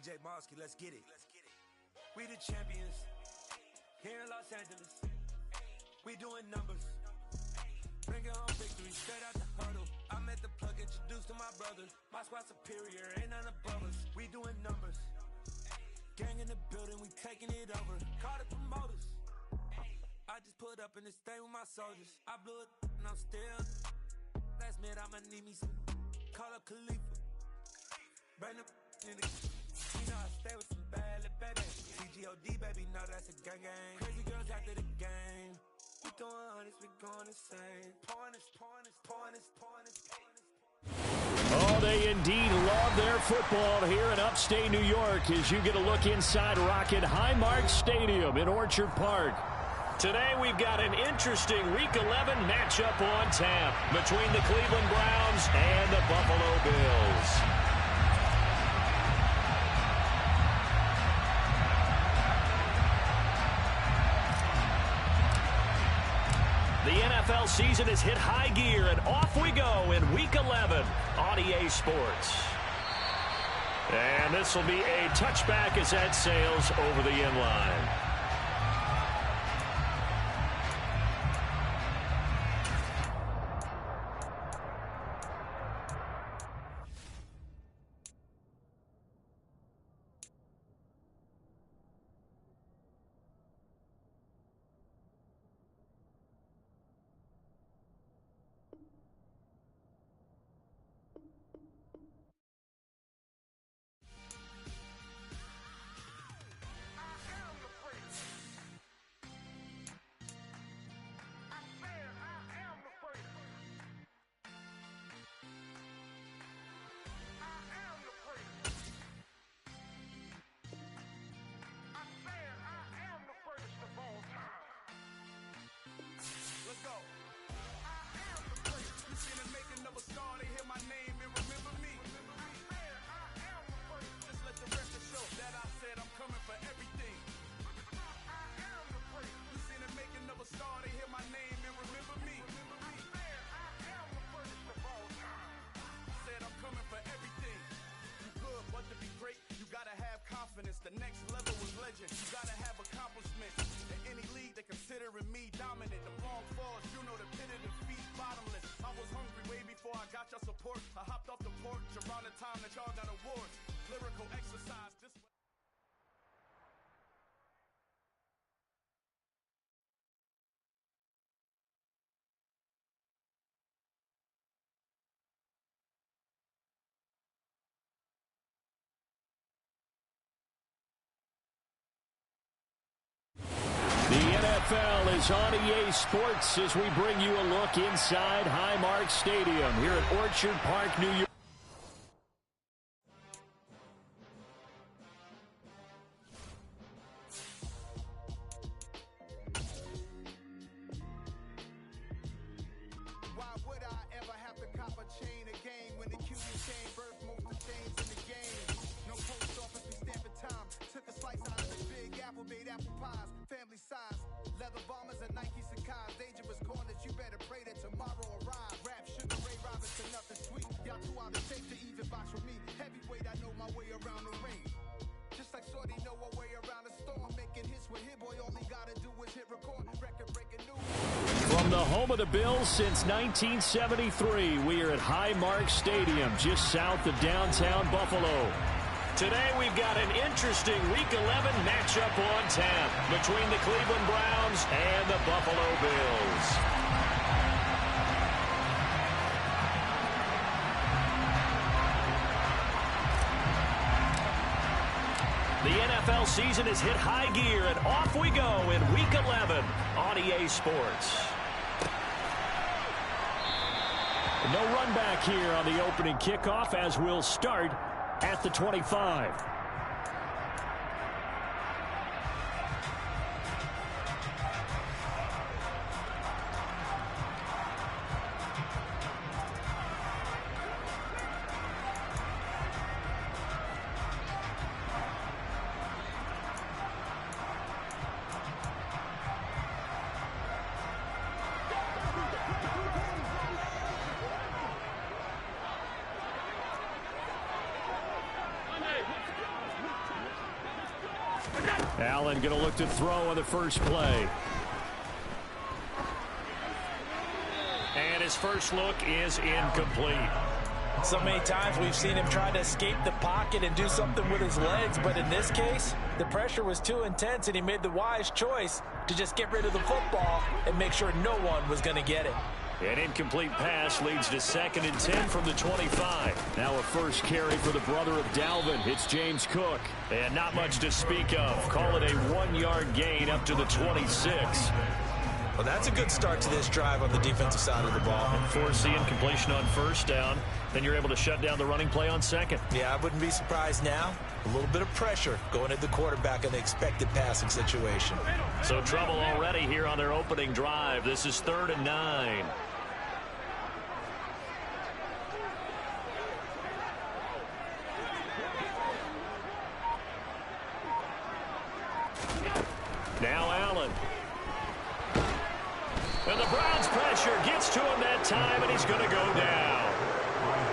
DJ Mosky, let's get it. We the champions here in Los Angeles. We doing numbers. Bringing home victory straight out the huddle. I met the plug, introduced to my brothers. My squad superior, ain't none above us. We doing numbers. Gang in the building, we taking it over. Call the promoters. I just put up in this thing with my soldiers. I blew it and I'm still. Last minute I'ma need me some. Call up Khalifa. Bring the in the. You know I stay with some bad little baby. CGOD baby, know that's a gang gang. Crazy girls after the game. We throwing hundreds, we going insane. Pointers. Oh, they indeed love their football here in upstate New York as you get a look inside Rocket Highmark Stadium in Orchard Park. Today we've got an interesting Week 11 matchup on tap between the Cleveland Browns and the Buffalo Bills. The NFL season has hit high gear, and off we go in Week 11 on EA Sports. And this will be a touchback as that sails over the end line. The next level was legend. You gotta have accomplishments. In any league, they considering me dominant. The wrong falls, you know the pit of defeat, bottomless. I was hungry way before I got your support. I hopped off the porch around the time that y'all got awards. Lyrical exercise. This NFL is on EA Sports as we bring you a look inside Highmark Stadium here at Orchard Park, New York. Why would I ever have to cop a chain again when the QB chain birthed most of the chains in the game? No post office, we stamping time. Took a slice out of the big apple, made apple pies, family size. Leather bombers and Nike Sacai's. Dangerous corners, you better pray that tomorrow arrive. Rap, Sugar Ray Robinson, nothing sweet. Y'all too out of shape to even box with me. Heavyweight, I know my way around the ring. Just like Shorty know her way around the storm. Making hits with Hit Boy, all he gotta do is hit record. Record-breaking news. From the home of the Bills since 1973, we are at Highmark Stadium, just south of downtown Buffalo. Today we've got an interesting Week 11 matchup on tap between the Cleveland Browns and the Buffalo Bills. The NFL season has hit high gear, and off we go in Week 11 on EA Sports. No run back here on the opening kickoff as we'll start at the 25. Allen going to look to throw on the first play. And his first look is incomplete. So many times we've seen him try to escape the pocket and do something with his legs, but in this case, the pressure was too intense and he made the wise choice to just get rid of the football and make sure no one was going to get it. An incomplete pass leads to 2nd and 10 from the 25. Now a first carry for the brother of Dalvin. It's James Cook. And not much to speak of. Call it a 1-yard gain up to the 26. Well, that's a good start to this drive on the defensive side of the ball. Force the incompletion on first down. Then you're able to shut down the running play on second. Yeah, I wouldn't be surprised now. A little bit of pressure going at the quarterback in the expected passing situation. So trouble already here on their opening drive. This is 3rd and 9. Now Allen. And the Browns pressure gets to him that time, and he's going to go down.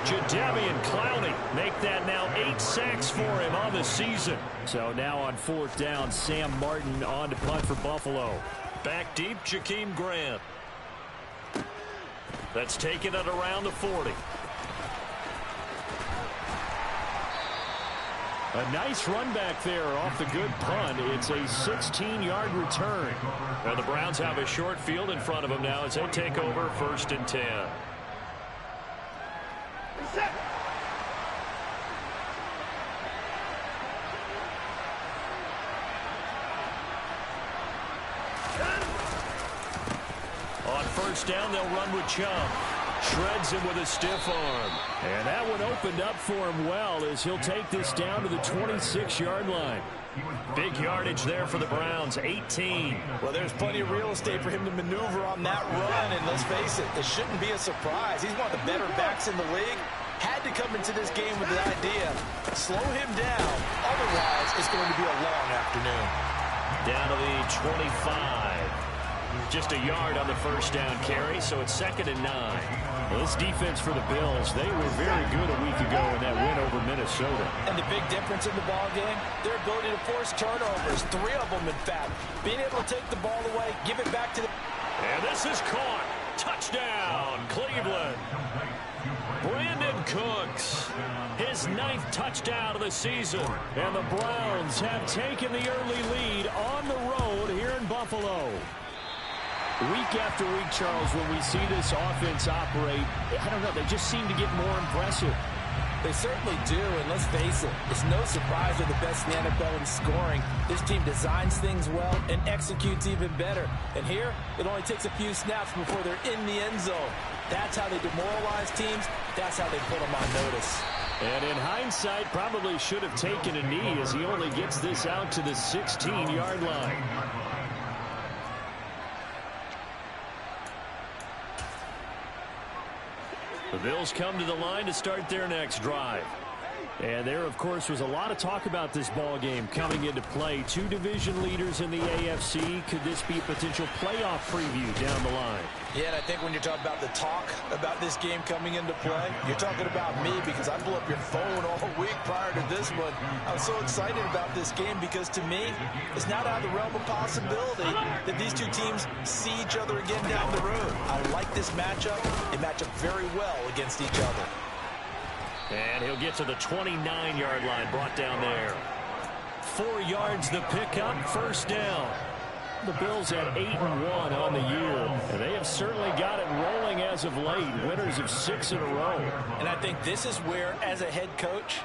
Jadeveon Clowney make that now 8 sacks for him on the season. So now on 4th down, Sam Martin on to punt for Buffalo. Back deep, Jakeem Grant. That's taken at around the 40. A nice run back there off the good punt. It's a 16-yard return. Now the Browns have a short field in front of them now as they take over 1st and 10. On 1st down, they'll run with Chubb. Shreds him with a stiff arm. And that one opened up for him well as he'll take this down to the 26-yard line. Big yardage there for the Browns, 18. Well, there's plenty of real estate for him to maneuver on that run, and let's face it, this shouldn't be a surprise. He's one of the better backs in the league. Had to come into this game with the idea, slow him down, otherwise it's going to be a long afternoon. Down to the 25. Just a yard on the first down carry, so it's 2nd and 9. Well, this defense for the Bills, they were very good a week ago in that win over Minnesota. And the big difference in the ball game, their ability to force turnovers, 3 of them in fact. Being able to take the ball away, give it back to the... And this is caught. Touchdown, Cleveland. Brandon Cooks, his 9th touchdown of the season. And the Browns have taken the early lead on the road here in Buffalo. Week after week, Charles, when we see this offense operate, I don't know, they just seem to get more impressive. They certainly do, and let's face it, it's no surprise they're the best in the NFL in scoring. This team designs things well and executes even better. And here, it only takes a few snaps before they're in the end zone. That's how they demoralize teams. That's how they put them on notice. And in hindsight, probably should have taken a knee as he only gets this out to the 16-yard line. The Bills come to the line to start their next drive. And there, of course, was a lot of talk about this ball game coming into play. 2 division leaders in the AFC. Could this be a potential playoff preview down the line? Yeah, and I think when you're talking about the talk about this game coming into play, you're talking about me because I blew up your phone all week prior to this one. I was so excited about this game because to me, it's not out of the realm of possibility that these two teams see each other again down the road. I like this matchup. They match up very well against each other. And he'll get to the 29-yard line, brought down there. 4 yards the pickup, 1st down. The Bills at 8-1 on the year, and they have certainly got it rolling as of late. Winners of 6 in a row. And I think this is where, as a head coach,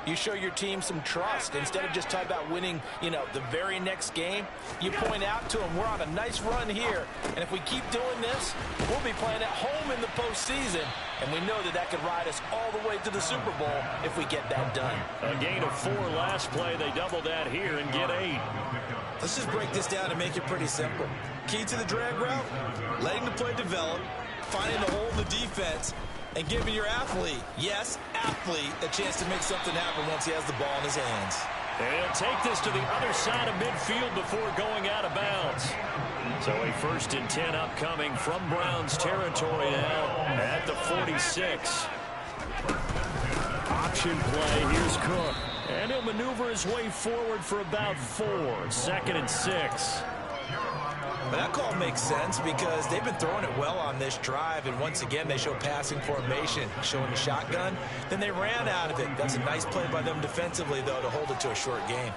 you show your team some trust. Instead of just talking about winning, the very next game, you point out to them, we're on a nice run here. And if we keep doing this, we'll be playing at home in the postseason. And we know that could ride us all the way to the Super Bowl if we get that done. A gain of 4 last play. They double that here and get 8. Let's just break this down and make it pretty simple. Key to the drag route, letting the play develop, finding the hole in the defense, and giving your athlete, yes, athlete, a chance to make something happen once he has the ball in his hands. And he'll take this to the other side of midfield before going out of bounds. So a 1st and 10 upcoming from Browns territory now at the 46. Option play. Here's Cook. And he'll maneuver his way forward for about 4. 2nd and 6. But that call makes sense because they've been throwing it well on this drive, and once again they show passing formation, showing the shotgun. Then they ran out of it. That's a nice play by them defensively, though, to hold it to a short game.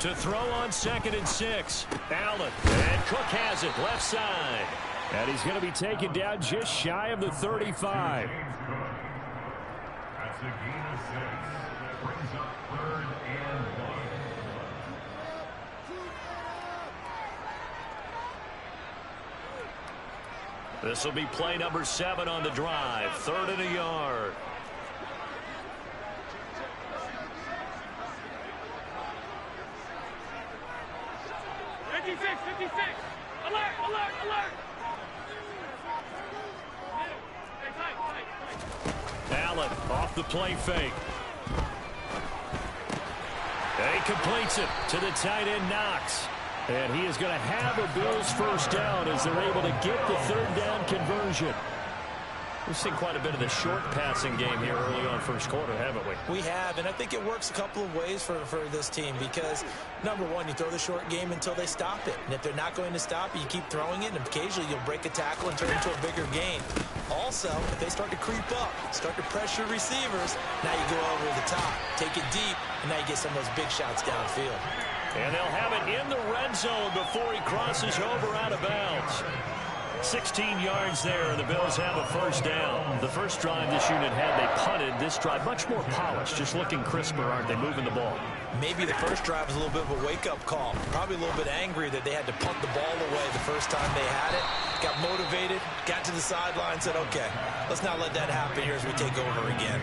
To throw on 2nd and 6. Allen. And Cook has it left side. And he's going to be taken down just shy of the 35. That's a gain of 6. That brings up 3rd and 1. This will be play number 7 on the drive. 3rd and a yard. Alert, alert, alert. Allen off the play fake. And he completes it to the tight end Knox. And he is going to have a Bills first down as they're able to get the 3rd down conversion. We've seen quite a bit of the short passing game here early on first quarter, haven't we? We have, and I think it works a couple of ways for this team because, number one, you throw the short game until they stop it. And if they're not going to stop it, you keep throwing it, and occasionally you'll break a tackle and turn it into a bigger gain. Also, if they start to creep up, start to pressure receivers, now you go over the top, take it deep, and now you get some of those big shots downfield. And they'll have it in the red zone before he crosses over out of bounds. 16 yards there, and the Bills have a first down. The first drive this unit had, they punted. This drive, much more polished, just looking crisper, aren't they, moving the ball? Maybe the first drive was a little bit of a wake-up call. Probably a little bit angry that they had to punt the ball away the first time they had it. Got motivated, got to the sideline, said, okay, let's not let that happen here as we take over again.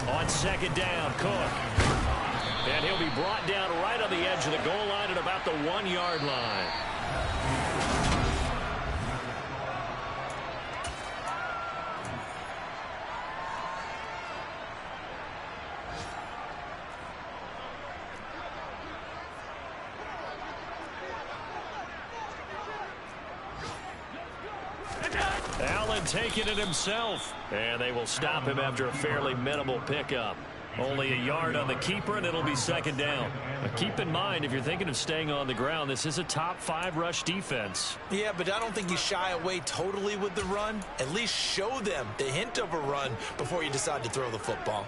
On 2nd down, Cook. And he'll be brought down right on the edge of the goal line at about the 1-yard line. Allen taking it himself. And they will stop him after a fairly minimal pickup. Only a yard on the keeper, and it'll be 2nd down. But keep in mind, if you're thinking of staying on the ground, this is a top 5 rush defense. Yeah, but I don't think you shy away totally with the run. At least show them the hint of a run before you decide to throw the football.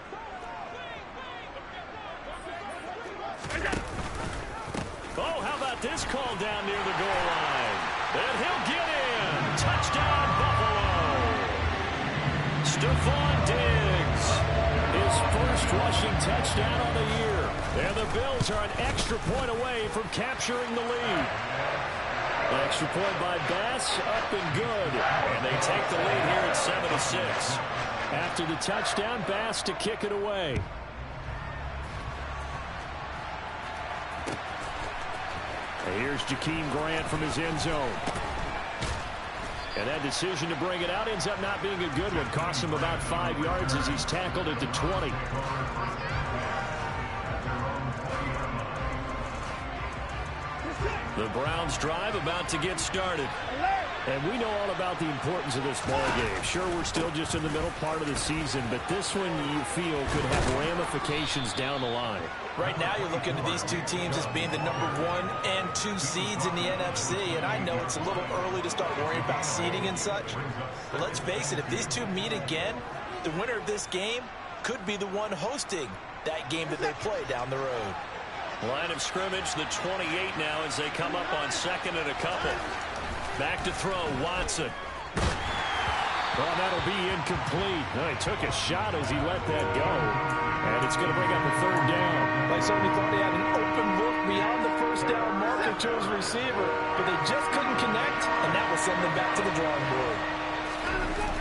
Oh, how about this call down near the goal line? And he'll get in. Touchdown, Buffalo. Stephon Diggs. His first rushing touchdown on the year. And the Bills are an extra point away from capturing the lead. An extra point by Bass, up and good. And they take the lead here at 7-6. After the touchdown, Bass to kick it away. And here's Jakeem Grant from his end zone. And that decision to bring it out ends up not being a good one. Costs him about 5 yards as he's tackled at the 20. The Browns drive about to get started. And we know all about the importance of this ball game. Sure, we're still just in the middle part of the season, but this one you feel could have ramifications down the line. Right now you're looking at these two teams as being the number 1 and 2 seeds in the NFC, and I know it's a little early to start worrying about seeding and such. But let's face it, if these two meet again, the winner of this game could be the one hosting that game that they play down the road. Line of scrimmage, the 28 now as they come up on 2nd and a couple. Back to throw, Watson. Well, that'll be incomplete. Well, he took a shot as he let that go. And it's going to bring up a 3rd down. They certainly thought he had an open look beyond the first down marker to his receiver, but they just couldn't connect, and that will send them back to the drawing board.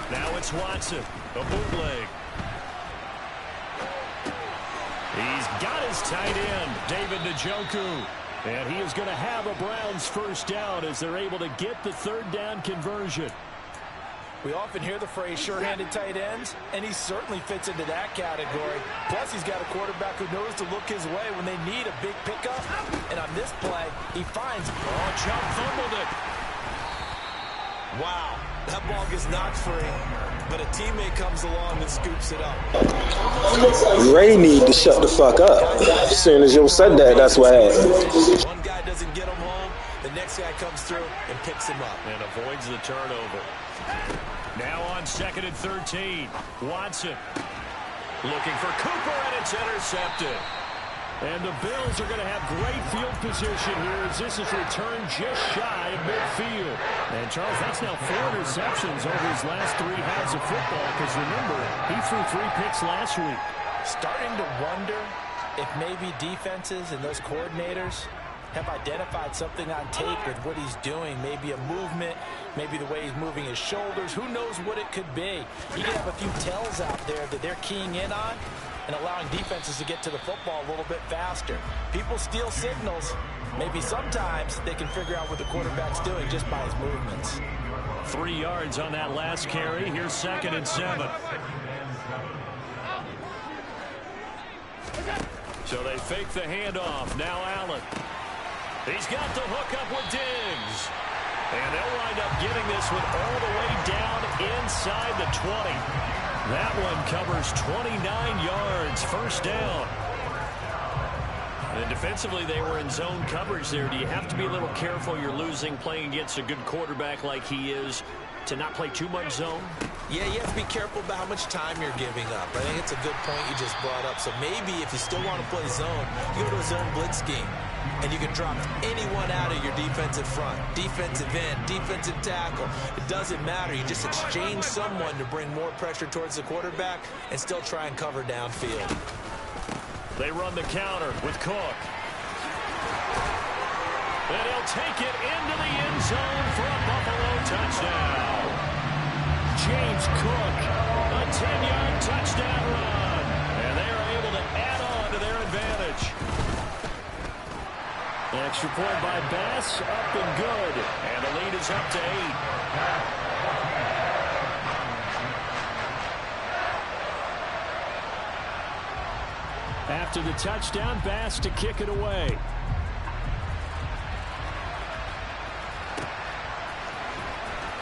Now it's Watson, a bootleg. He's got his tight end, David Njoku. And he is going to have a Browns first down as they're able to get the 3rd down conversion. We often hear the phrase sure-handed tight ends, and he certainly fits into that category. Plus, he's got a quarterback who knows to look his way when they need a big pickup. And on this play, he finds... Oh, Chubb fumbled it. Wow, that ball gets knocked free, but a teammate comes along and scoops it up. Ray need to shut the fuck up. As soon as you said that, that's what happened. One guy doesn't get him home, the next guy comes through and picks him up. And avoids the turnover. Now on 2nd and 13, Watson looking for Cooper, and it's intercepted. And the Bills are going to have great field position here as this is returned just shy of midfield. And, Charles, that's now 4 interceptions over his last 3 halves of football because, remember, he threw 3 picks last week. Starting to wonder if maybe defenses and those coordinators have identified something on tape with what he's doing. Maybe a movement, maybe the way he's moving his shoulders. Who knows what it could be? You can have a few tells out there that they're keying in on and allowing defenses to get to the football a little bit faster. People steal signals. Maybe sometimes they can figure out what the quarterback's doing just by his movements. 3 yards on that last carry. Here's 2nd and 7. So they fake the handoff. Now Allen. He's got the hook up with Diggs. And they'll wind up getting this one all the way down inside the 20. That one covers 29 yards, first down. And defensively, they were in zone coverage there. Do you have to be a little careful? You're losing playing against a good quarterback like he is to not play too much zone? Yeah, you have to be careful about how much time you're giving up. I think it's a good point you just brought up. So maybe if you still want to play zone, you go to a zone blitz scheme. And you can drop anyone out of your defensive front, defensive end, defensive tackle. It doesn't matter. You just exchange someone to bring more pressure towards the quarterback and still try and cover downfield. They run the counter with Cook. And he'll take it into the end zone for a Buffalo touchdown. James Cook, a 10-yard touchdown run. And they are able to add on to their advantage. Extra point by Bass, up and good. And the lead is up to 8. After the touchdown, Bass to kick it away.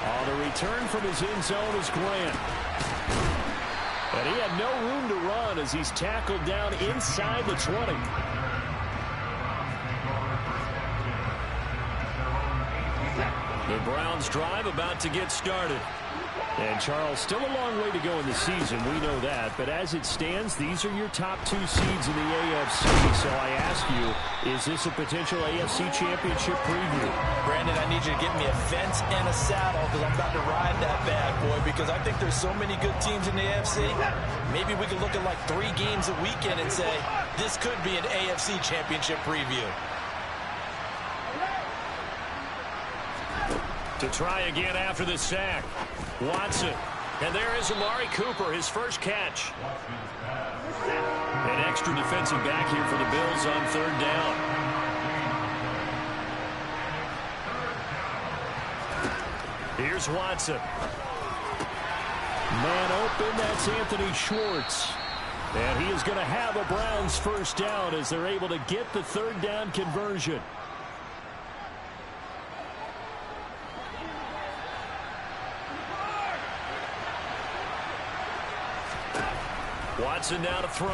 On the return from his end zone is Grant. And he had no room to run as he's tackled down inside the 20. The Browns drive about to get started. And, Charles, still a long way to go in the season. We know that. But as it stands, these are your top 2 seeds in the AFC. So I ask you, is this a potential AFC championship preview? Brandon, I need you to get me a fence and a saddle because I'm about to ride that bad boy because I think there's so many good teams in the AFC. Maybe we could look at like 3 games a weekend and say, this could be an AFC championship preview. To try again after the sack. Watson. And there is Amari Cooper, his first catch. An extra defensive back here for the Bills on 3rd down. Here's Watson. Man open, that's Anthony Schwartz. And he is going to have a Browns first down as they're able to get the 3rd down conversion. Watson now to throw.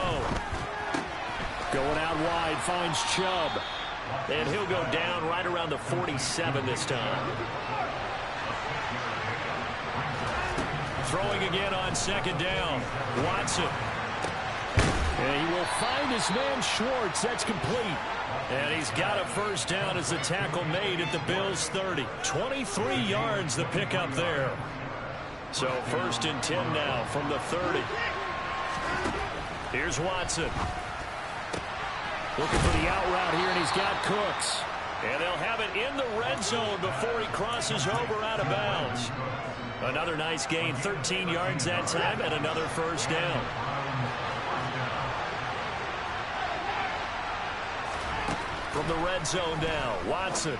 Going out wide, finds Chubb. And he'll go down right around the 47 this time. Throwing again on 2nd down. Watson. And he will find his man Schwartz. That's complete. And he's got a first down as the tackle made at the Bills' 30. 23 yards the pickup there. So 1st and 10 now from the 30. Here's Watson. Looking for the out route here, and he's got Cooks. And they'll have it in the red zone before he crosses over out of bounds. Another nice gain, 13 yards that time, and another first down. From the red zone now, Watson.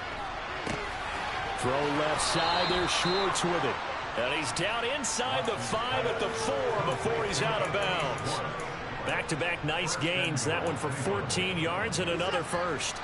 Throw left side, there's Schwartz with it. And he's down inside the 5 at the 4 before he's out of bounds. Back-to-back nice gains. That one for 14 yards and another first.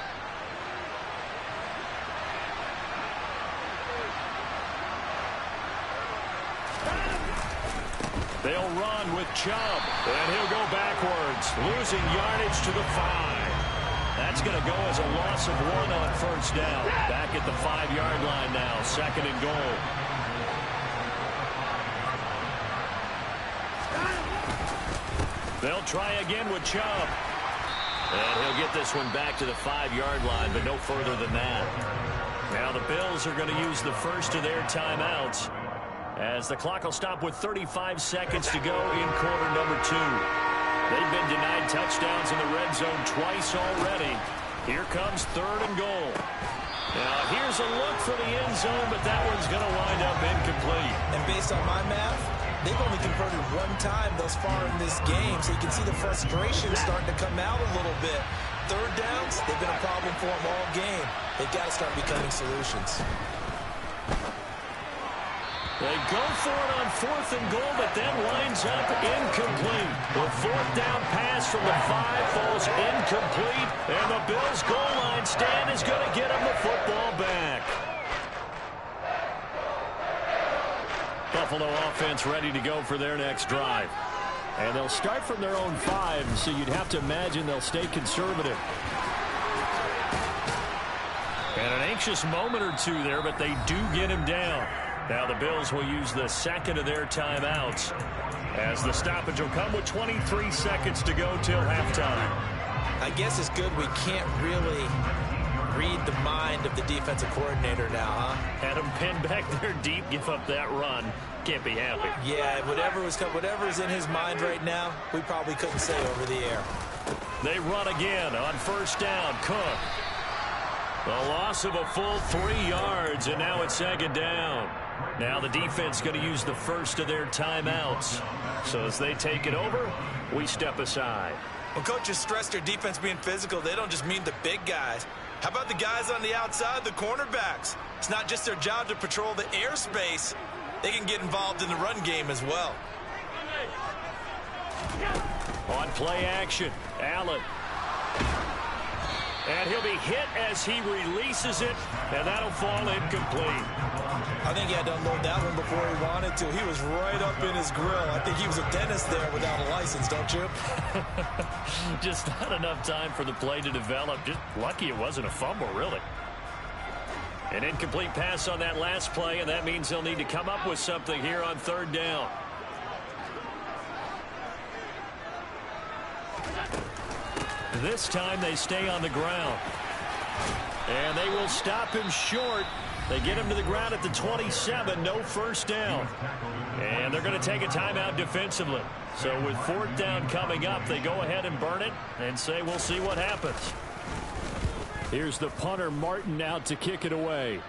They'll run with Chubb, and he'll go backwards, losing yardage to the 5. That's going to go as a loss of 1 on first down. Back at the 5-yard line now, 2nd and goal. They'll try again with Chubb. And he'll get this one back to the 5-yard line, but no further than that. Now the Bills are going to use the first of their timeouts, as the clock will stop with 35 seconds to go in quarter number 2. They've been denied touchdowns in the red zone twice already. Here comes 3rd and goal. Now here's a look for the end zone, but that one's going to wind up incomplete. And based on my math, they've only converted 1 time thus far in this game, so you can see the frustration starting to come out a little bit. 3rd downs, they've been a problem for them all game. They've got to start becoming solutions. They go for it on 4th and goal, but then winds up incomplete. The 4th down pass from the 5 falls incomplete, and the Bills' goal line stand is going to get them the football back. Buffalo offense ready to go for their next drive. And they'll start from their own 5, so you'd have to imagine they'll stay conservative. And an anxious moment or 2 there, but they do get him down. Now the Bills will use the 2nd of their timeouts, as the stoppage will come with 23 seconds to go till halftime. I guess it's good we can't really read the mind of the defensive coordinator now, huh? Had him pinned back there deep, give up that run. Can't be happy. Yeah, whatever's in his mind right now, we probably couldn't say over the air. They run again on 1st down. Cook. The loss of a full 3 yards, and now it's 2nd down. Now the defense going to use the first of their timeouts. So as they take it over, we step aside. When coaches stress their defense being physical, they don't just mean the big guys. How about the guys on the outside, the cornerbacks? It's not just their job to patrol the airspace. They can get involved in the run game as well. On play action, Allen. And he'll be hit as he releases it, and that'll fall incomplete. I think he had to unload that one before he wanted to. He was right up in his grill. I think he was a dentist there without a license, don't you? Just not enough time for the play to develop. Just lucky it wasn't a fumble, really. An incomplete pass on that last play, and that means they'll need to come up with something here on 3rd down. This time they stay on the ground. And they will stop him short. They get him to the ground at the 27, no 1st down. And they're going to take a timeout defensively. So with 4th down coming up, they go ahead and burn it and say we'll see what happens. Here's the punter, Martin, out to kick it away.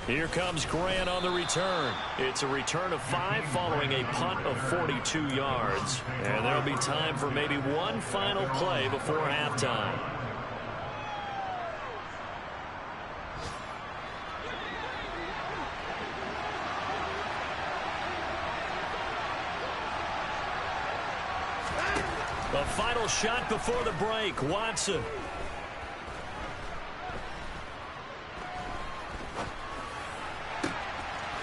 Here comes Grant on the return. It's a return of 5 following a punt of 42 yards. And there'll be time for maybe one final play before halftime. The final shot before the break, Watson.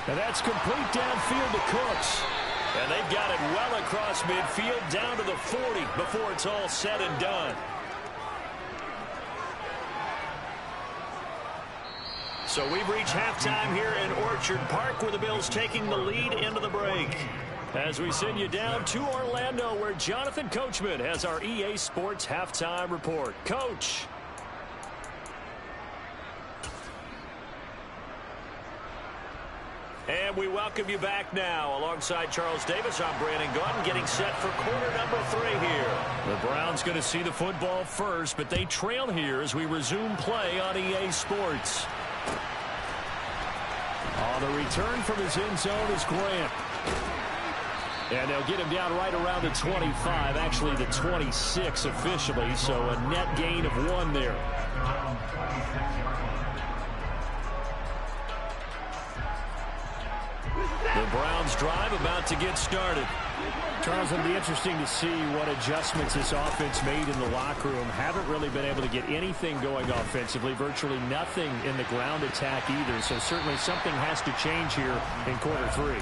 And that's complete downfield to Cooks. And they've got it well across midfield down to the 40 before it's all said and done. So we've reached halftime here in Orchard Park, with the Bills taking the lead into the break. As we send you down to Orlando, where Jonathan Coachman has our EA Sports halftime report. Coach. And we welcome you back now. Alongside Charles Davis, I'm Brandon Gunn, getting set for quarter number 3 here. The Browns going to see the football first, but they trail here as we resume play on EA Sports. On the return from his end zone is Grant. And they'll get him down right around the 25, actually the 26 officially, so a net gain of 1 there. The Browns drive about to get started. Charles, it'll be interesting to see what adjustments this offense made in the locker room. Haven't really been able to get anything going offensively, virtually nothing in the ground attack either, so certainly something has to change here in quarter 3.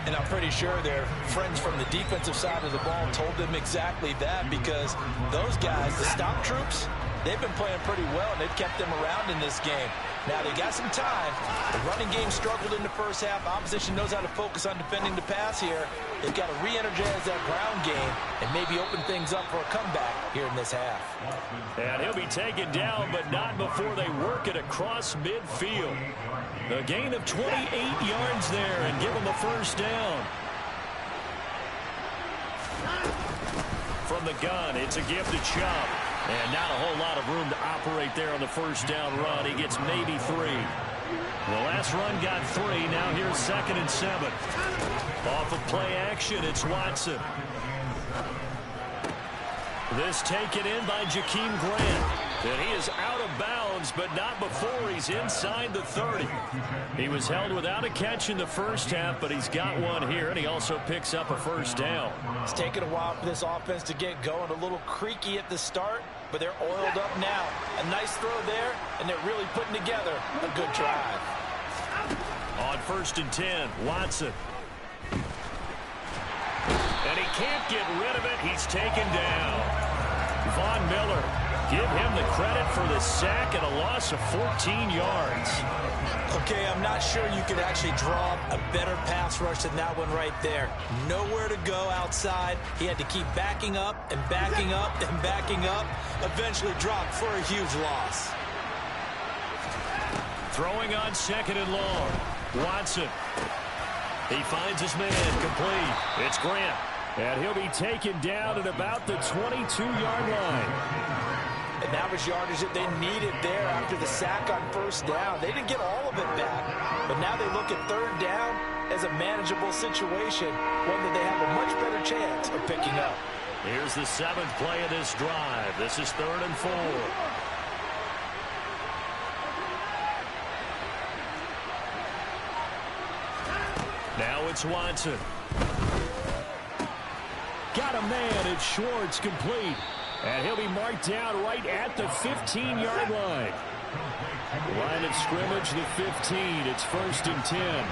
And I'm pretty sure their friends from the defensive side of the ball told them exactly that, because those guys, the stop troops, they've been playing pretty well, and they've kept them around in this game. Now, they got some time. The running game struggled in the first half. Opposition knows how to focus on defending the pass here. They've got to re-energize that ground game and maybe open things up for a comeback here in this half. And he'll be taken down, but not before they work it across midfield. A gain of 28 yards there and give him a first down. From the gun, it's a gift to Chubb. And not a whole lot of room to operate there on the first down run. He gets maybe 3. The last run got 3. Now here's 2nd and 7. Off of play action, it's Watson. This taken in by Jakeem Grant. And he is out of bounds, but not before he's inside the 30. He was held without a catch in the first half, but he's got one here, and he also picks up a first down. It's taken a while for this offense to get going. A little creaky at the start, but they're oiled up now. A nice throw there, and they're really putting together a good drive. On 1st and 10, Watson. And he can't get rid of it. He's taken down. Von Miller, give him the credit for the sack and a loss of 14 yards. Okay, I'm not sure you could actually draw a better pass rush than that one right there. Nowhere to go outside. He had to keep backing up and backing up and backing up. Eventually dropped for a huge loss. Throwing on 2nd and long. Watson. He finds his man complete. It's Grant. And he'll be taken down at about the 22-yard line. And that was yardage that they needed there after the sack on first down. They didn't get all of it back, but now they look at 3rd down as a manageable situation, one that they have a much better chance of picking up. Here's the 7th play of this drive. This is 3rd and 4. Now it's Watson. Got a man. It's Schwartz, complete. And he'll be marked down right at the 15-yard line. Line of scrimmage, the 15. It's 1st and 10.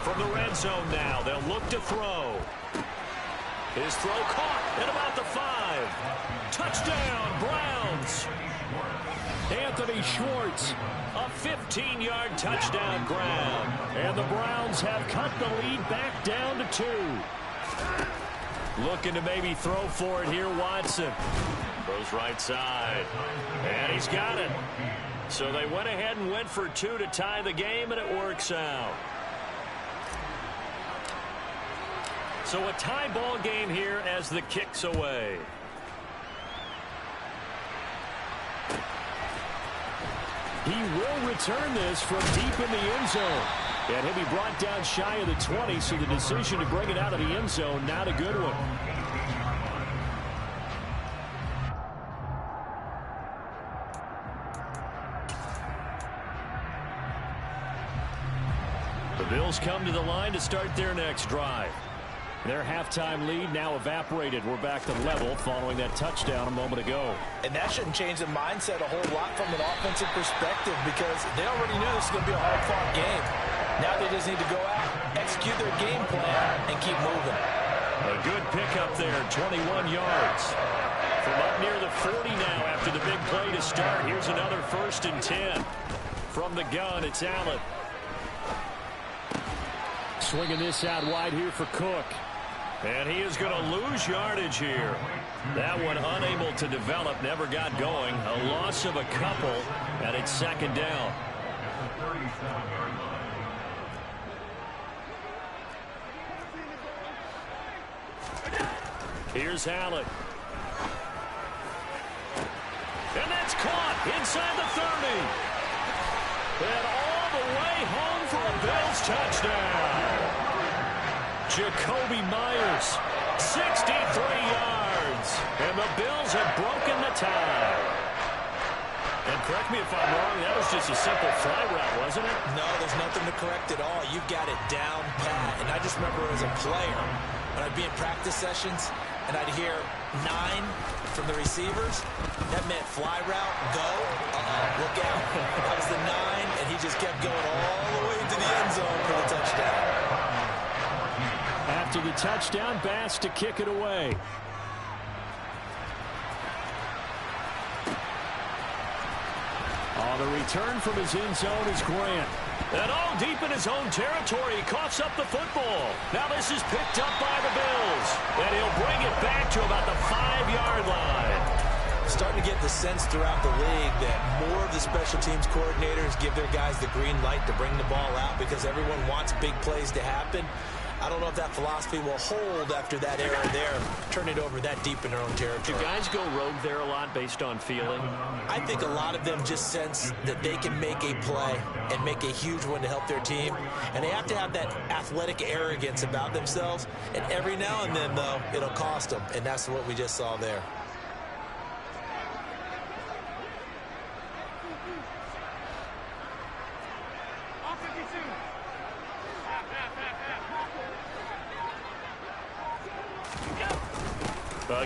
From the red zone now, they'll look to throw. His throw caught at about the 5. Touchdown, Browns. Anthony Schwartz, a 15-yard touchdown grab. And the Browns have cut the lead back down to 2. Looking to maybe throw for it here, Watson. Throws right side. And he's got it. So they went ahead and went for 2 to tie the game, and it works out. So a tie ball game here as the kick's away. He will return this from deep in the end zone. And he'll be brought down shy of the 20, so the decision to bring it out of the end zone, not a good one. The Bills come to the line to start their next drive. Their halftime lead now evaporated. We're back to level following that touchdown a moment ago. And that shouldn't change the mindset a whole lot from an offensive perspective, because they already knew this was going to be a hard-fought game. Now they just need to go out, execute their game plan, and keep moving. A good pickup there, 21 yards. From up near the 40 now after the big play to start. Here's another 1st and 10. From the gun, it's Allen. Swinging this out wide here for Cook. And he is going to lose yardage here. That one unable to develop, never got going. A loss of a couple, and it's 2nd down. Here's Allen. And that's caught inside the 30. And all the way home for a Bills touchdown. Jacoby Myers, 63 yards. And the Bills have broken the tie. And correct me if I'm wrong, that was just a simple fly route, wasn't it? No, there's nothing to correct at all. You've got it down pat. And I just remember as a player, when I'd be in practice sessions, and I'd hear 9 from the receivers, that meant fly route, go, look out. That was the 9, and he just kept going all the way to the end zone for the touchdown. the touchdown. Bass to kick it away. The return from his end zone is Grant. And all deep in his own territory, he coughs up the football. Now this is picked up by the Bills. And he'll bring it back to about the 5-yard line. Starting to get the sense throughout the league that more of the special teams coordinators give their guys the green light to bring the ball out because everyone wants big plays to happen. I don't know if that philosophy will hold after that era there. Turn it over that deep in their own territory. Do guys go rogue there a lot based on feeling? I think a lot of them just sense that they can make a play and make a huge one to help their team. And they have to have that athletic arrogance about themselves. And every now and then, though, it'll cost them. And that's what we just saw there.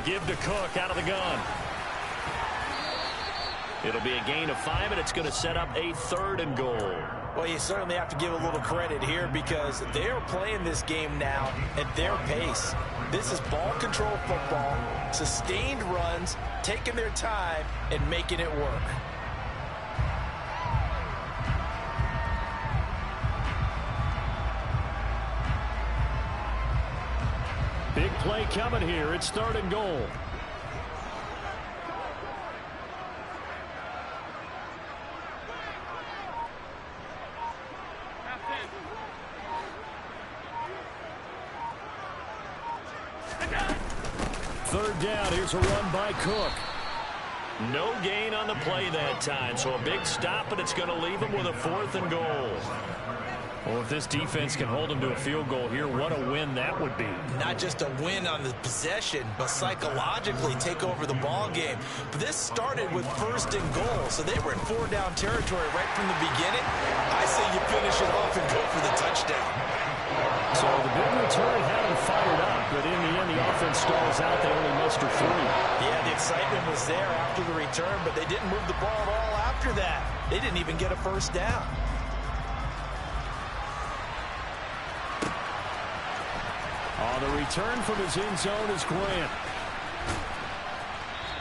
Give to Cook out of the gun. It'll be a gain of 5, and it's going to set up a 3rd and goal. Well, you certainly have to give a little credit here because they are playing this game now at their pace. This is ball control football, sustained runs, taking their time, and making it work. Big play coming here. It's 3rd and goal. Third down. Here's a run by Cook. No gain on the play that time, so a big stop, but it's going to leave him with a 4th and goal. Well, if this defense can hold them to a field goal here, what a win that would be. Not just a win on the possession, but psychologically take over the ball game. But this started with 1st and goal, so they were in 4-down territory right from the beginning. I say you finish it off and go for the touchdown. So the big return had them fired up, but in the end, the offense stalls out. They only muster 3. Yeah, the excitement was there after the return, but they didn't move the ball at all after that. They didn't even get a 1st down. The return from his end zone is Grant.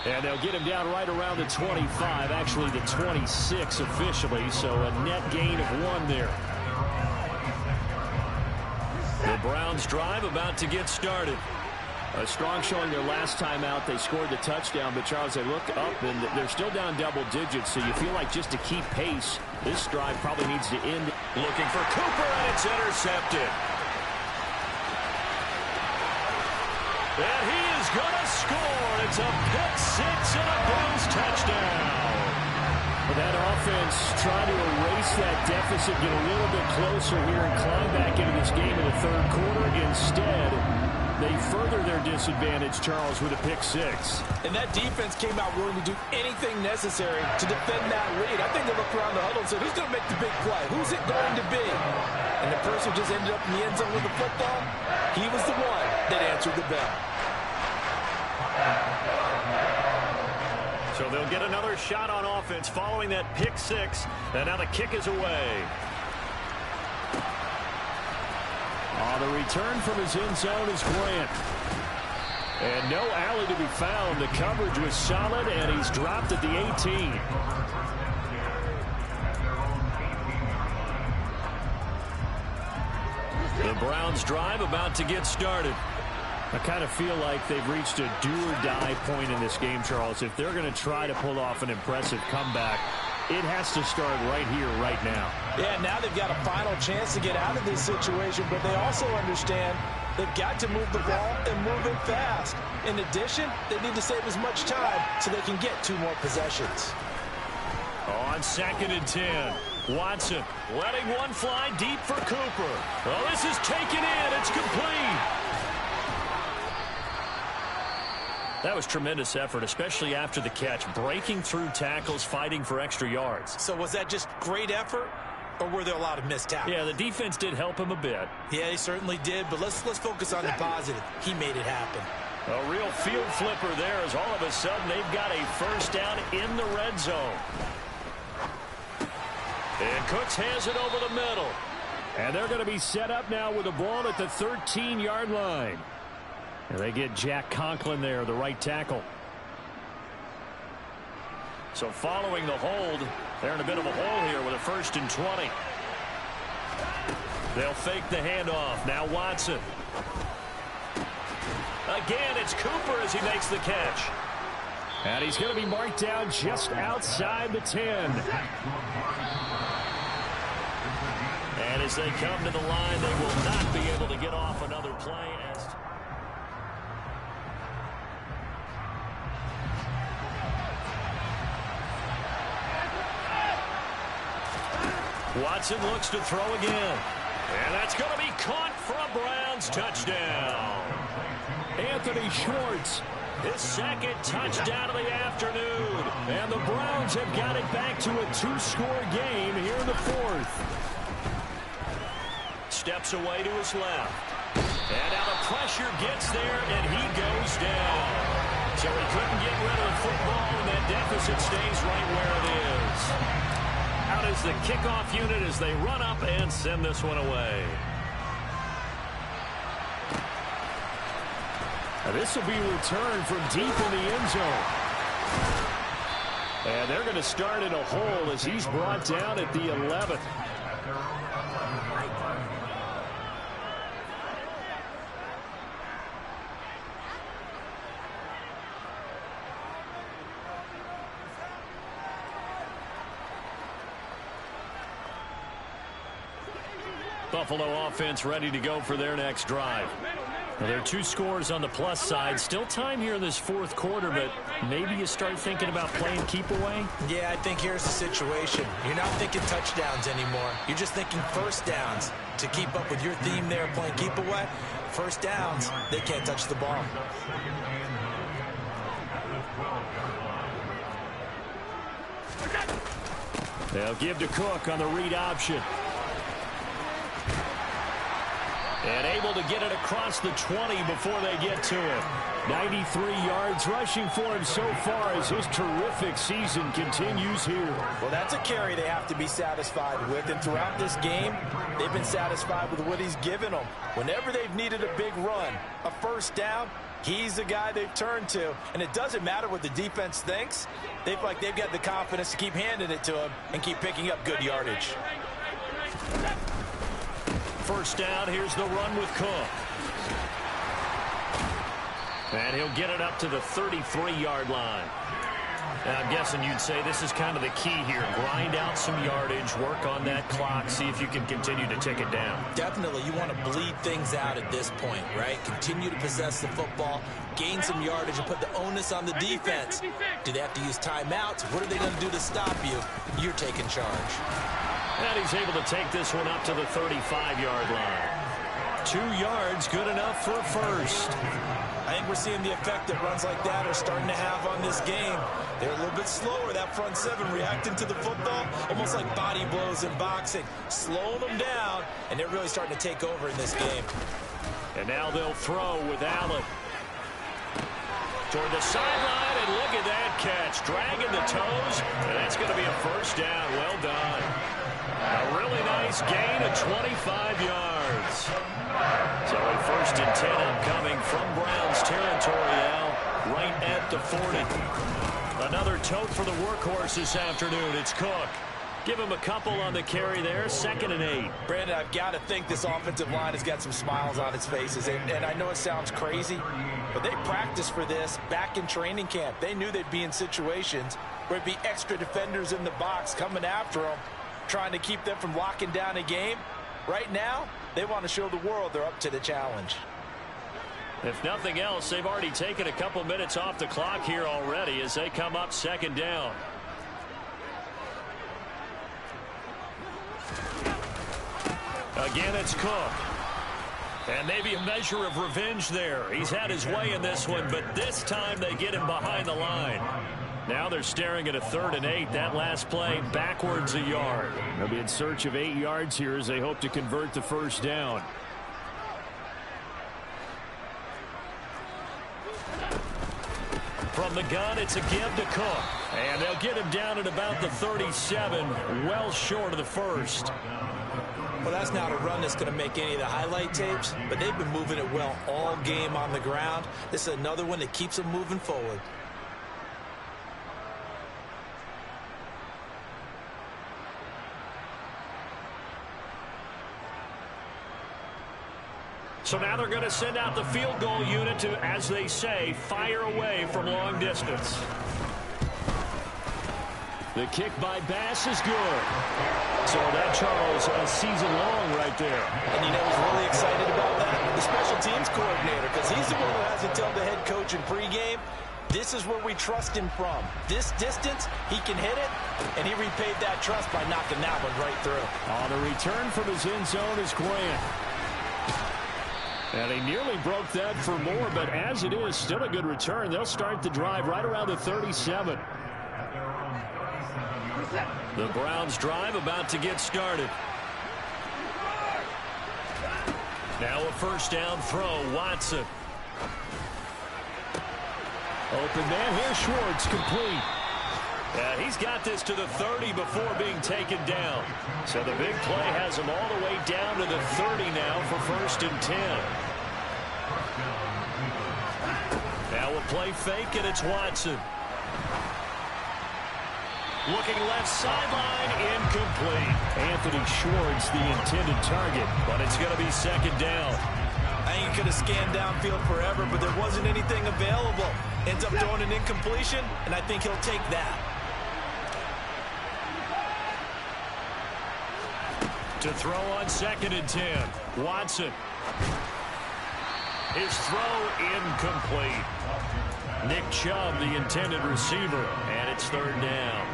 And they'll get him down right around the 25, actually the 26 officially, so a net gain of 1 there. The Browns drive about to get started. A strong showing their last time out. They scored the touchdown, but Charles, they look up and they're still down double digits, so you feel like just to keep pace, this drive probably needs to end. Looking for Cooper, and it's intercepted. And he is going to score. It's a pick 6 and a Bills touchdown. That offense trying to erase that deficit, get a little bit closer here and climb back into this game in the 3rd quarter. Instead, they further their disadvantage, Charles, with a pick 6. And that defense came out willing to do anything necessary to defend that lead. I think they looked around the huddle and said, who's going to make the big play? Who's it going to be? And the person who just ended up in the end zone with the football, he was the one that answered the bell. So they'll get another shot on offense following that pick 6. And now the kick is away. The return from his end zone is Grant. And no alley to be found. The coverage was solid, and he's dropped at the 18. The Browns drive about to get started. I kind of feel like they've reached a do-or-die point in this game, Charles. If they're going to try to pull off an impressive comeback, it has to start right here, right now. Yeah, now they've got a final chance to get out of this situation, but they also understand they've got to move the ball and move it fast. In addition, they need to save as much time so they can get 2 more possessions. On 2nd and 10, Watson letting one fly deep for Cooper. Well, this is taken in. It's complete. That was tremendous effort, especially after the catch. Breaking through tackles, fighting for extra yards. So was that just great effort, or were there a lot of missed tackles? Yeah, the defense did help him a bit. Yeah, he certainly did, but let's focus on the positive. He made it happen. A real field flipper there as all of a sudden they've got a 1st down in the red zone. And Cooks has it over the middle. And they're going to be set up now with the ball at the 13-yard line. And they get Jack Conklin there, the right tackle. So following the hold, they're in a bit of a hole here with a 1st and 20. They'll fake the handoff. Now Watson. Again, it's Cooper as he makes the catch. And he's going to be marked down just outside the 10. And as they come to the line, they will not be able to get off another play. Watson looks to throw again. And that's going to be caught for a Browns touchdown. Anthony Schwartz, his 2nd touchdown of the afternoon. And the Browns have got it back to a 2-score game here in the 4th. Steps away to his left. And now the pressure gets there, and he goes down. So he couldn't get rid of the football, and that deficit stays right where it is. Out is the kickoff unit as they run up and send this one away. Now this will be returned from deep in the end zone. And they're going to start in a hole as he's brought down at the 11th. Buffalo offense ready to go for their next drive. Now, there are 2 scores on the plus side. Still time here in this 4th quarter, but maybe you start thinking about playing keep away? Yeah, I think here's the situation. You're not thinking touchdowns anymore. You're just thinking 1st downs. To keep up with your theme there, playing keep away, 1st downs, they can't touch the ball. They'll give to Cook on the read option. And able to get it across the 20 before they get to it. 93 yards rushing for him so far as his terrific season continues here. Well, that's a carry they have to be satisfied with. And throughout this game, they've been satisfied with what he's given them. Whenever they've needed a big run, a 1st down, he's the guy they've turned to. And it doesn't matter what the defense thinks. They've got the confidence to keep handing it to him and keep picking up good yardage. 1st down, here's the run with Cook. And he'll get it up to the 33-yard line. And I'm guessing you'd say this is kind of the key here. Grind out some yardage, work on that clock, see if you can continue to tick it down. Definitely, you want to bleed things out at this point, right? Continue to possess the football, gain some yardage, and put the onus on the defense. Do they have to use timeouts? What are they going to do to stop you? You're taking charge. And he's able to take this one up to the 35-yard line. 2 yards, good enough for a 1st. I think we're seeing the effect that runs like that are starting to have on this game. They're a little bit slower, that front 7, reacting to the football, almost like body blows in boxing, slowing them down, and they're really starting to take over in this game. And now they'll throw with Allen. Toward the sideline, and look at that catch. Dragging the toes, and that's going to be a 1st down. Well done. A really nice gain of 25 yards. So a 1st and 10 upcoming from Browns territory now, right at the 40. Another tote for the workhorse this afternoon. It's Cook. Give him a couple on the carry there. 2nd and 8. Brandon, I've got to think this offensive line has got some smiles on its faces. And I know it sounds crazy, but they practiced for this back in training camp. They knew they'd be in situations where it'd be extra defenders in the box coming after them, trying to keep them from locking down a game. Right now, they want to show the world they're up to the challenge. If nothing else, they've already taken a couple minutes off the clock here already as they come up 2nd down. Again, it's Cook. And maybe a measure of revenge there. He's had his way in this one, but this time they get him behind the line. Now they're staring at a 3rd and 8. That last play backwards a yard. They'll be in search of 8 yards here as they hope to convert the 1st down. From the gun, it's a give to Cook. And they'll get him down at about the 37, well short of the 1st. Well, that's not a run that's going to make any of the highlight tapes, but they've been moving it well all game on the ground. This is another one that keeps them moving forward. So now they're going to send out the field goal unit to, as they say, fire away from long distance. The kick by Bass is good. So that, Charles, a season long right there. And you know who's really excited about that? The special teams coordinator, because he's the one who has to tell the head coach in pregame, this is where we trust him from. This distance, he can hit it, and he repaid that trust by knocking that one right through. On the return from his end zone is Grant. And he nearly broke that for more, but as it is, still a good return. They'll start the drive right around the 37. The Browns drive about to get started. Now a first down throw, Watson. Open man here, Schwartz, complete. He's got this to the 30 before being taken down. So the big play has him all the way down to the 30 now for 1st and 10. Now a play fake, and it's Watson. Looking left sideline, incomplete. Anthony Schwartz, the intended target, but it's going to be 2nd down. I think he could have scanned downfield forever, but there wasn't anything available. Ends up throwing an incompletion, and I think he'll take that. To throw on 2nd and 10. Watson. His throw incomplete. Nick Chubb, the intended receiver, and it's 3rd down.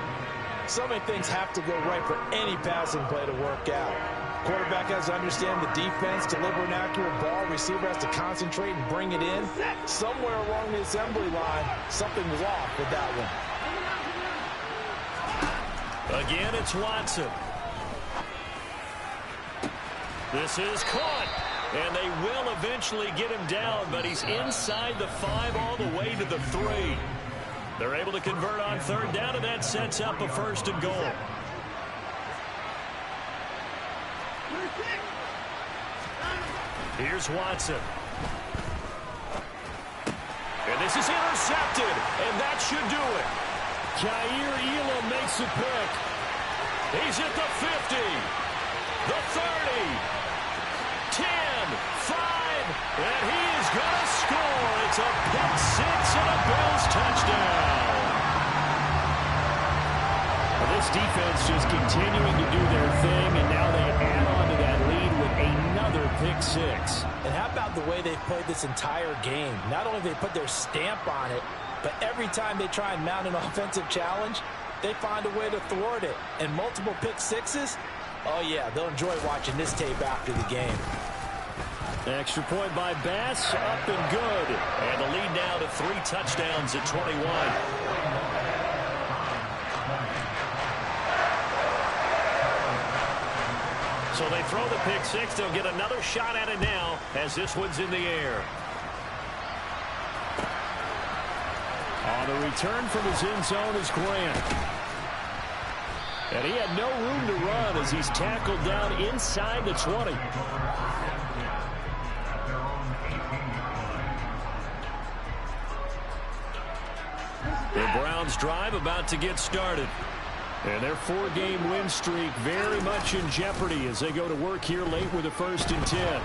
So many things have to go right for any passing play to work out. Quarterback has to understand the defense, deliver an accurate ball. Receiver has to concentrate and bring it in. Somewhere along the assembly line, something was off with that one. Again, it's Watson. This is caught, and they will eventually get him down, but he's inside the 5 all the way to the 3. They're able to convert on 3rd down, and that sets up a 1st and goal. Here's Watson. And this is intercepted, and that should do it. Jair Elam makes the pick. He's at the 50, the 30, 10, 5, and he is going to score. It's a pick 6 and a Bills touchdown. Well, this defense just continuing to do their thing, and now they add on to that lead with another pick 6. And how about the way they've played this entire game? Not only have they put their stamp on it, but every time they try and mount an offensive challenge, they find a way to thwart it. And multiple pick 6s, oh yeah, they'll enjoy watching this tape after the game. Extra point by Bass, up and good. And the lead now to 3 touchdowns at 21. So they throw the pick 6. They'll get another shot at it now as this one's in the air. On the return from his end zone is Grant. And he had no room to run as he's tackled down inside the 20. The Browns drive about to get started. And their 4-game win streak very much in jeopardy as they go to work here late with a 1st and 10.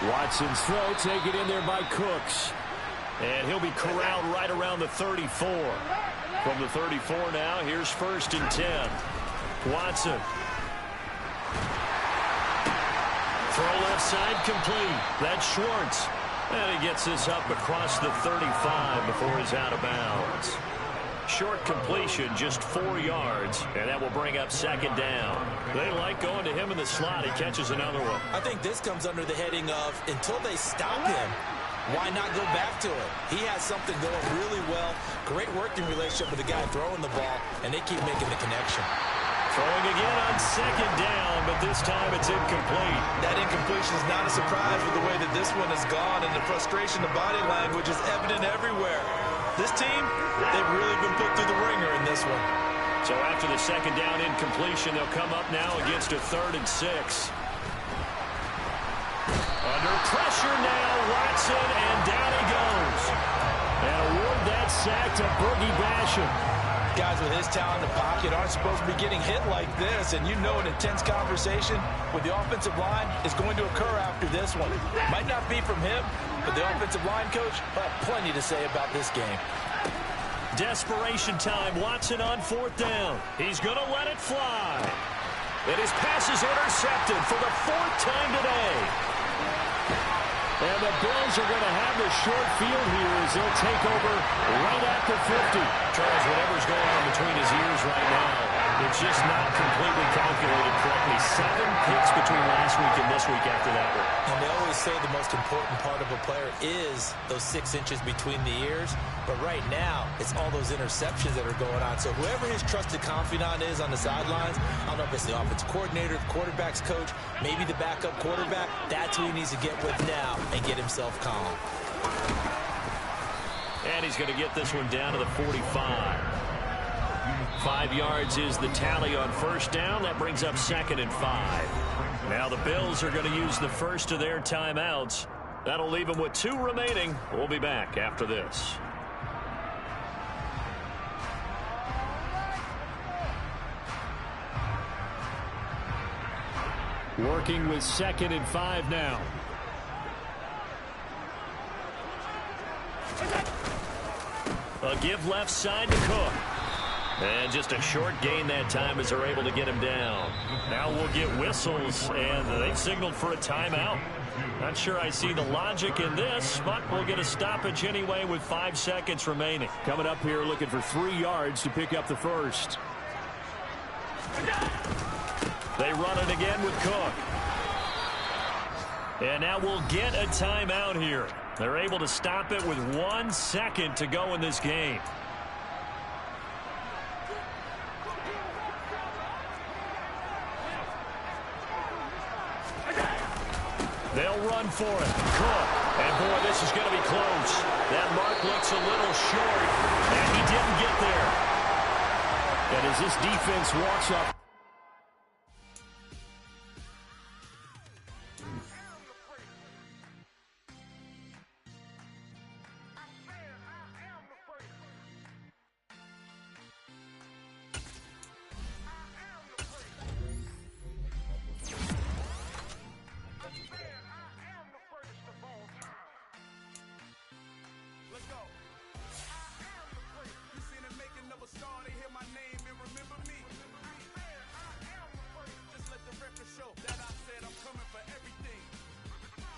Watson's throw taken in there by Cooks. And he'll be corralled right around the 34. From the 34 now, here's 1st and 10. Watson. Throw left side complete. That's Schwartz. And he gets this up across the 35 before he's out of bounds. Short completion, just 4 yards, and that will bring up 2nd down. They like going to him in the slot. He catches another one. I think this comes under the heading of, until they stop him, why not go back to it? He has something going really well. Great working relationship with the guy throwing the ball, and they keep making the connection. Throwing again on 2nd down, but this time it's incomplete. That incompletion is not a surprise with the way that this one has gone, and the frustration of body language is evident everywhere. This team, they've really been put through the ringer in this one. So after the second down incompletion, they'll come up now against a 3rd and 6. Under pressure now, Watson, and down he goes. And award that sack to Boogie Basham. Guys with his talent in the pocket aren't supposed to be getting hit like this, and you know an intense conversation with the offensive line is going to occur after this one. Might not be from him, but the offensive line coach will have plenty to say about this game. Desperation time. Watson on 4th down. He's going to let it fly. And his pass is intercepted for the 4th time today. And the Bills are going to have the short field here as they'll take over right at the 50. Charles, whatever's going on between his ears right now, it's just not completely calculated correctly. 7 picks between last week and this week after that one. And they always say the most important part of a player is those 6 inches between the ears. But right now, it's all those interceptions that are going on. So whoever his trusted confidant is on the sidelines, I don't know if it's the offensive coordinator, the quarterback's coach, maybe the backup quarterback, that's who he needs to get with now and get himself calm. And he's going to get this one down to the 45. 5 yards is the tally on 1st down. That brings up 2nd and 5. Now the Bills are going to use the first of their timeouts. That'll leave them with 2 remaining. We'll be back after this. Working with 2nd and 5 now. A give left side to Cook. And just a short gain that time as they're able to get him down. Now we'll get whistles, and they've signaled for a timeout. Not sure I see the logic in this, but we'll get a stoppage anyway with 5 seconds remaining. Coming up here looking for 3 yards to pick up the first. They run it again with Cook. And now we'll get a timeout here. They're able to stop it with 1 second to go in this game. They'll run for it. Cook. And, boy, this is going to be close. That mark looks a little short, and he didn't get there. And as this defense walks up